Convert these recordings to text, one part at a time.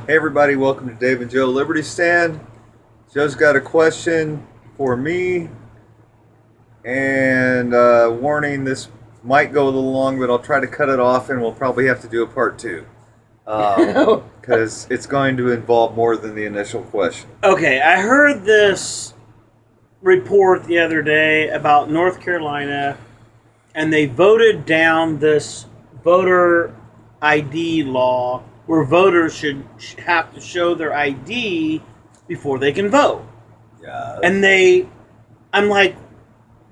Hey everybody, welcome to Dave and Joe Liberty Stand. Joe's got a question for me, and warning, this might go a little long, but I'll try to cut it off, and we'll probably have to do a part two because it's going to involve more than the initial question. Okay, I heard this report the other day about North Carolina, and they voted down this voter ID law where voters should have to show their ID before they can vote. Yeah. And I'm like,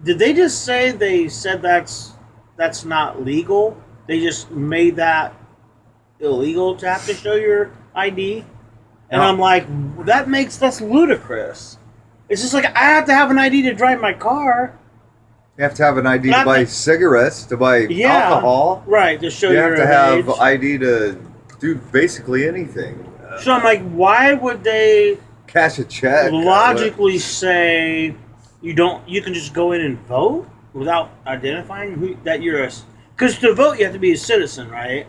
did they just say they said that's not legal? They just made that illegal to have to show your ID? And No. I'm like, that's ludicrous. It's just like, I have to have an ID to drive my car. You have to have an ID But to I buy think- cigarettes, to buy Yeah. alcohol. Right, to show You your have to have age. ID to do basically anything. So I'm like, why would they Cash a check. logically say you can just go in and vote without identifying that you're a... Because to vote, you have to be a citizen, right?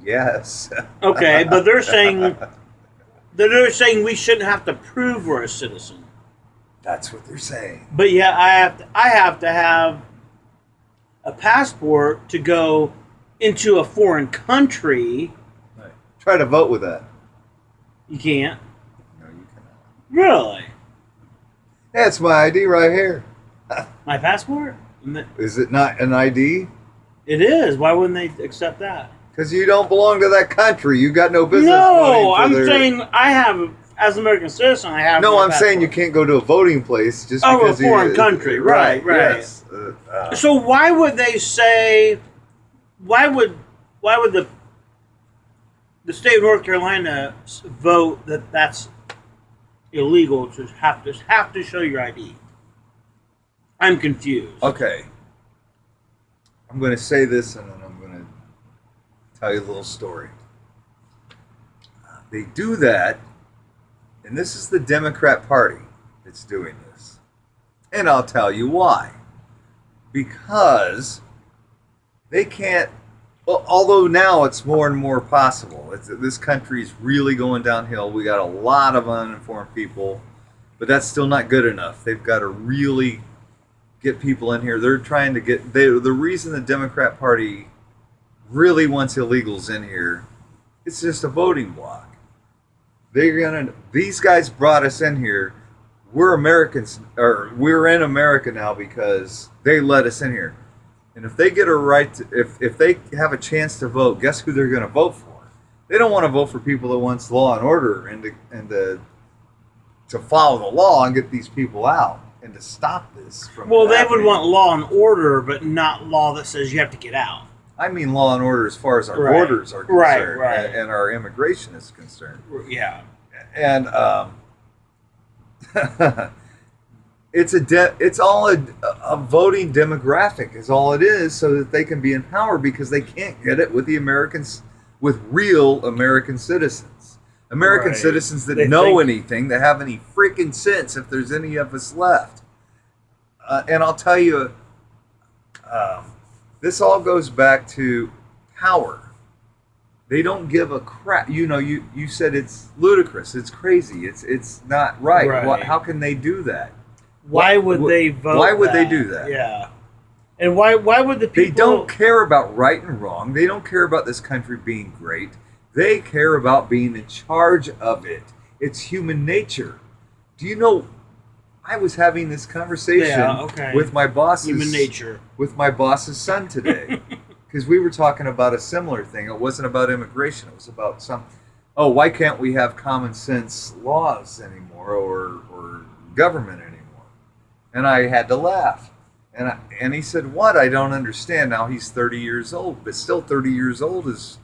Yes. Okay, but they're saying we shouldn't have to prove we're a citizen. That's what they're saying. But yeah, I have to have a passport to go into a foreign country. Right. Try to vote with that. You can't. No, you cannot. Really? That's my ID right here. My passport? Is it not an ID? It is. Why wouldn't they accept that? Because you don't belong to that country. You got no business. voting No, for I'm their... saying I have, as an American citizen, I have. No, my I'm saying you passport. can't go to a voting place just Oh, a because foreign country. Right. Yes. So why would they say? Why would the state of North Carolina vote that that's illegal to have to show your ID? I'm confused. Okay. I'm going to say this, and then I'm going to tell you a little story. They do that, and this is the Democrat Party that's doing this. And I'll tell you why. Because they can't, well, although now it's more and more possible. This country's really going downhill. We got a lot of uninformed people, but that's still not good enough. They've got to really get people in here. They're trying to get, the reason the Democrat Party really wants illegals in here, it's just a voting block. These guys brought us in here. We're Americans, or we're in America now because they let us in here. And if they get a right to, if they have a chance to vote, guess who they're going to vote for? They don't want to vote for people that wants law and order and to follow the law and get these people out and to stop this from Well, they happening. would want law and order, but not law that says you have to get out. I mean law and order as far as our Right. borders are concerned, Right. And our immigration is concerned. Yeah. And it's all a voting demographic is all it is, so that they can be in power because they can't get it with the Americans, with real American citizens. American Right. citizens that They know think- anything, that have any freaking sense, if there's any of us left. And I'll tell you, this all goes back to power. They don't give a crap. You know, you said it's ludicrous. It's crazy. It's not right. Right. How can they do that? Why would they vote? Why would they do that? Yeah. And why would the people? They don't care about right and wrong. They don't care about this country being great. They care about being in charge of it. It's human nature. Do you know? I was having this conversation with my boss's Human nature. with my boss's son today, because we were talking about a similar thing. It wasn't about immigration. It was about why can't we have common sense laws anymore, or government anymore? And I had to laugh. And he said, "What? I don't understand." Now he's 30 years old, but still 30 years old is,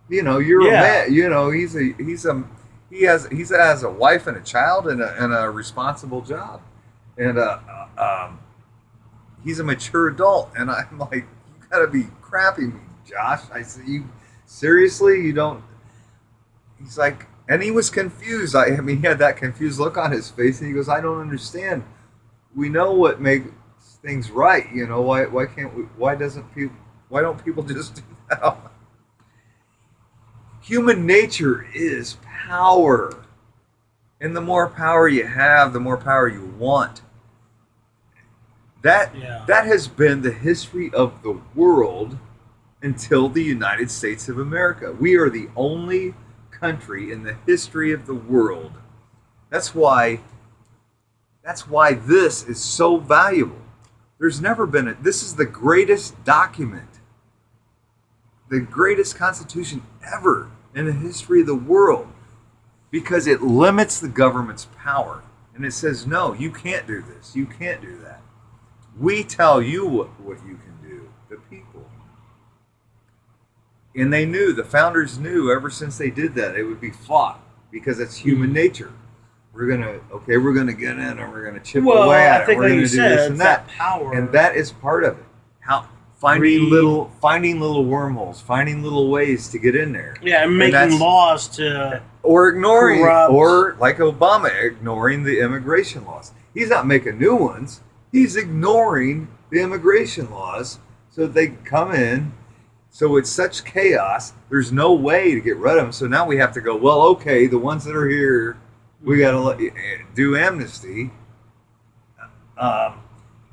you're a man. He has a wife and a child and a responsible job, and he's a mature adult. And I'm like, you gotta be crapping me, Josh. I said, you seriously? You don't? He's like, and he was confused. I mean, he had that confused look on his face, and he goes, "I don't understand. We know what makes things right. Why can't we? Why don't people just do that?" Human nature is power. And the more power you have, the more power you want. That has been the history of the world until the United States of America. We are the only country in the history of the world. That's why this is so valuable. There's never been this is the greatest document, the greatest constitution ever in the history of the world, because it limits the government's power. And it says, no, you can't do this. You can't do that. We tell you what you can do, the people. And they knew, the founders knew ever since they did that, it would be fought because it's human nature. We're gonna get in and we're gonna chip away at it. We're gonna do this and that. Power. And that is part of it. Finding little wormholes, finding little ways to get in there. Yeah, and making laws to or ignoring corrupt. Or like Obama ignoring the immigration laws. He's not making new ones. He's ignoring the immigration laws so that they can come in. So it's such chaos. There's no way to get rid of them. So now we have to go, well, okay, the ones that are here, we got to do amnesty.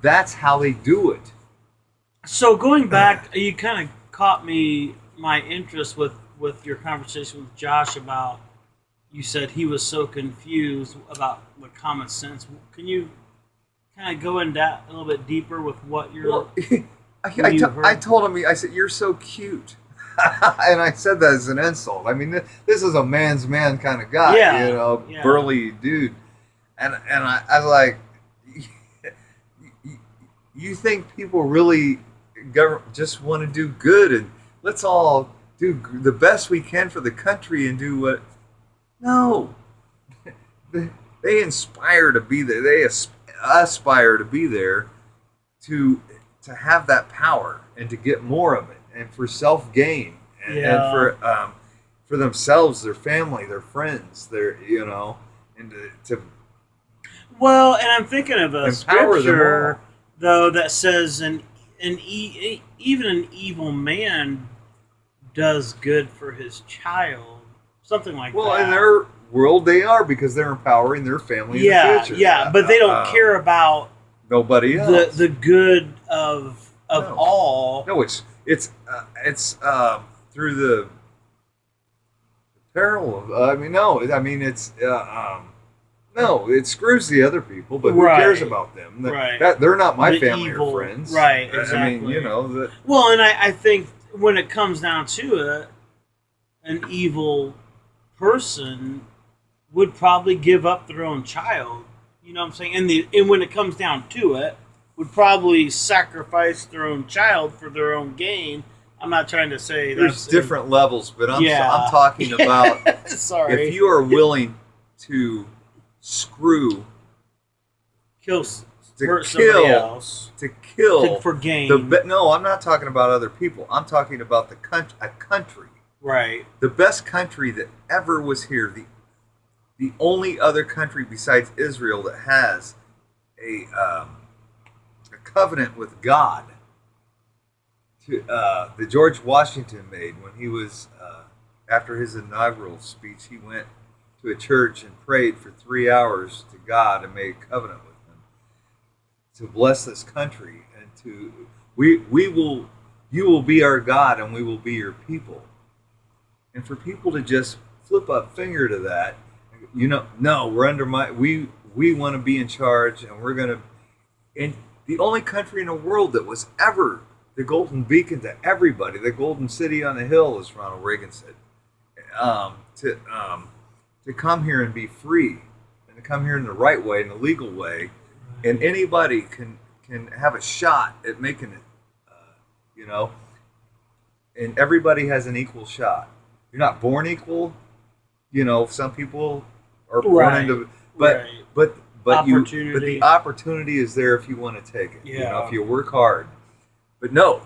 That's how they do it. So going back, you kind of caught my interest with your conversation with Josh about, you said he was so confused about the common sense. Can you kind of go into that a little bit deeper with what you're... Well, I told him, I said, you're so cute. And I said that as an insult. I mean, this is a man's man kind of guy, burly dude. And I was like, you think people really just want to do good and let's all do the best we can for the country and do what? No. They inspire to be there. They aspire to be there to have that power and to get more of it and for self-gain and for themselves, their family, their friends, and to well, and I'm thinking of a scripture though that says even an evil man does good for his child, something like that. Well, in their world they are, because they're empowering their family in the future. Yeah, but they don't care about nobody else. The good of all. No, it's through the peril of. It screws the other people, but who cares about them? They're not my family or friends. Right, exactly. Well, and I think when it comes down to it, an evil person would probably give up their own child. You know what I'm saying? And when it comes down to it, would probably sacrifice their own child for their own gain. I'm not trying to say there's different levels, but I'm talking about sorry. If you are willing to hurt somebody else to kill for gain. No, I'm not talking about other people. I'm talking about a country. Right. The best country that ever was here. The only other country besides Israel that has a covenant with God. That George Washington made when he was after his inaugural speech. He went to a church and prayed for 3 hours to God and made a covenant with him to bless this country and you will be our God and we will be your people. And for people to just flip a finger to that, no, we're under we want to be in charge and we're going to. And the only country in the world that was ever the golden beacon to everybody, the golden city on the hill, as Ronald Reagan said, to come here and be free, and to come here in the right way, in the legal way, and anybody can have a shot at making it, and everybody has an equal shot. You're not born equal, some people are born into, but the opportunity is there if you want to take it. If you work hard. But no,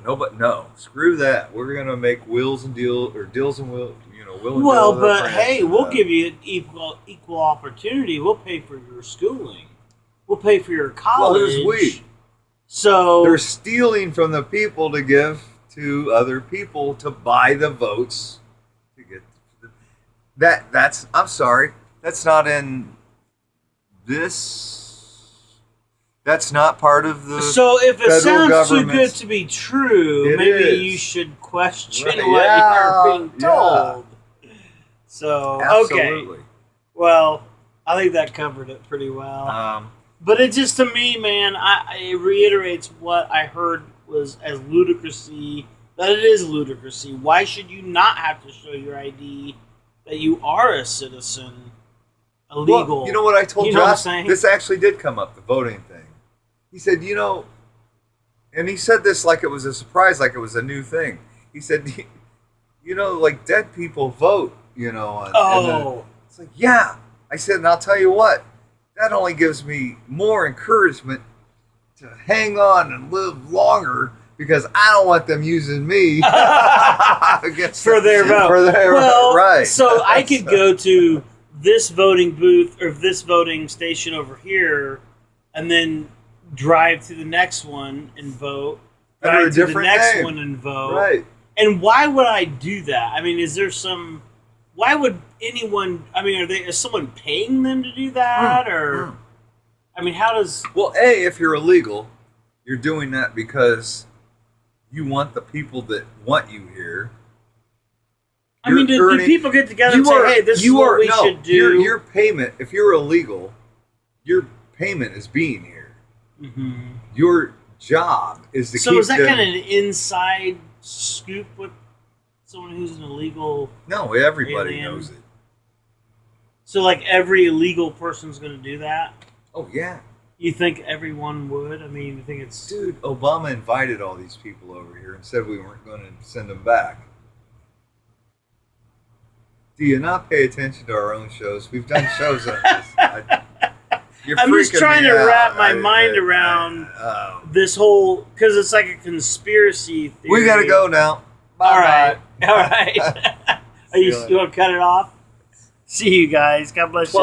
screw that. We're gonna make deals and wills. Well, but hey, we'll give you equal opportunity. We'll pay for your schooling. We'll pay for your college. Well, who's we? So they're stealing from the people to give to other people to buy the votes to get the That's I'm sorry. That's not in this. That's not part of the. So if it federal sounds too good government's- to be true, It maybe is. you should question Right, what yeah, you're being told. So okay, Absolutely. well, I think that covered it pretty well. But it just, to me, man, it reiterates what I heard was as ludicrousy, that it is ludicrousy. Why should you not have to show your ID that you are a citizen illegal? Well, you know what I told You know what I'm Josh? saying? This actually did come up, the voting thing. He said, and he said this like it was a surprise, like it was a new thing. He said, like dead people vote, it's like, yeah. I said, and I'll tell you what, that only gives me more encouragement to hang on and live longer because I don't want them using me against For their vote. For their right. So I could go to this voting booth or this voting station over here and then drive to the next one and vote. Under a Drive to the different next name. one and vote. Right. And why would I do that? I mean, is there some... Why would anyone... I mean, is someone paying them to do that? Or... I mean, how does... Well, if you're illegal, you're doing that because you want the people that want you here. I mean, do people get together and say, hey, this is what we should do? Your payment, if you're illegal, your payment is being here. Mm-hmm. Your job is to keep So is that them... kind of an inside scoop with someone who's an illegal... No, everybody alien? knows it. So, like, every illegal person's going to do that? Oh, yeah. You think everyone would? I mean, you think it's... Dude, Obama invited all these people over here and said we weren't going to send them back. Do you not pay attention to our own shows? We've done shows on this. I'm just trying to wrap my mind around this whole... Because it's like a conspiracy theory. We got to go now. All right. All right. See you You want to cut it off? See you guys. God bless you.